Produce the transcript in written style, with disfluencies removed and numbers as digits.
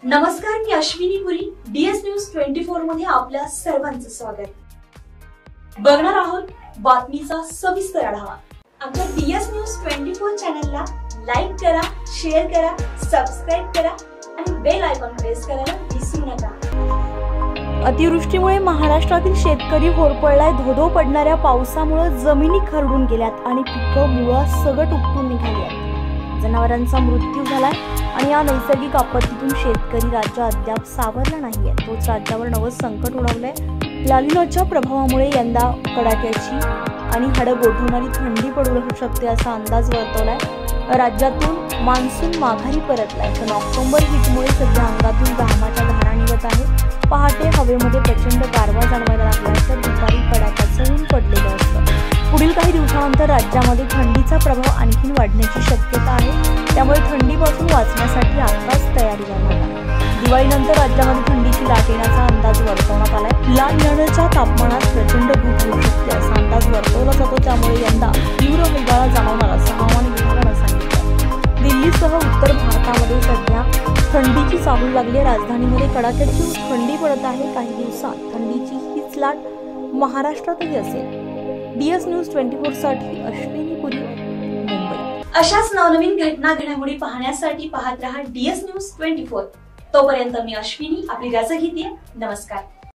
नमस्कार, मी अश्विनी पुरी. DS news 24 मध्ये आपल्या सर्वांचं स्वागत. बघणार आहोत बातमीचा सविस्तर आढावा. आमच्या DS न्यूज 24 चॅनलला लाईक करा, शेअर करा, सबस्क्राइब करा आणि बेल आयकॉन प्रेस करायला विसरू नका. अतिवृष्टीमुळे महाराष्ट्रातील शेतकरी होरपळलाय. धोधो पडणाऱ्या पावसामुळे जमिनी खरडून गेल्यात आणि पिकं मुळात सकट उपटून निघाली आहेत. जनावरांचा मृत्यू झालाय आणि या नैसर्गिक आपत्तीतून शेतकरी राज्य अद्याप सावरला नाहीये. तोच राज्यावर नवं संकट ओढवलंय. लालिनाच्या प्रभावामुळे यंदा कडाक्याची आणि हाडं गोठवणारी थंडी पडू शकते असा अंदाज वर्तवलाय. राज्यातून मान्सून माघारी परतलाय, पण ऑक्टोबर हीटमुळे सध्या अंगातून घामाच्या धारा निघत आहेत. पहाटे हवेमध्ये प्रचंड गारवा जाणवायला लागला तर दुपारी कडाक्याचं ऊन पडलेलं असतं. पुढील काही दिवसानंतर राज्यामध्ये थंडीचा प्रभाव आणखी वाढण्याची शक्यता आहे. त्यामुळे थंडीपासून वाचण्यासाठी आताच तयारी करण्यात आली. दिवाळीनंतर राज्यामध्ये थंडीची लाट येण्याचा अंदाज वर्तवण्यात आलाय. लालिनाच्या तापमानात प्रचंड घट होऊ शकते असा अंदाज वर्तवला जातो. त्यामुळे यंदा तीव्र हिवाळा जाणवणार असं हवामान विभागानं सांगितलं. दिल्लीसह उत्तर भारतामध्ये सध्या थंडीची चाहूल लागली. राजधानीमध्ये कडाक्याची थंडी पडत आहे. काही दिवसात थंडीची हीच लाट महाराष्ट्रातही असेल. DS न्यूज 24 साठी अश्विनी पुरी, मुंबई. अशाच नवनवीन घडामोडी पाहण्यासाठी पाहत रहा DS न्यूज 24. तोपर्यंत मी अश्विनी आपली रजा घेते. नमस्कार.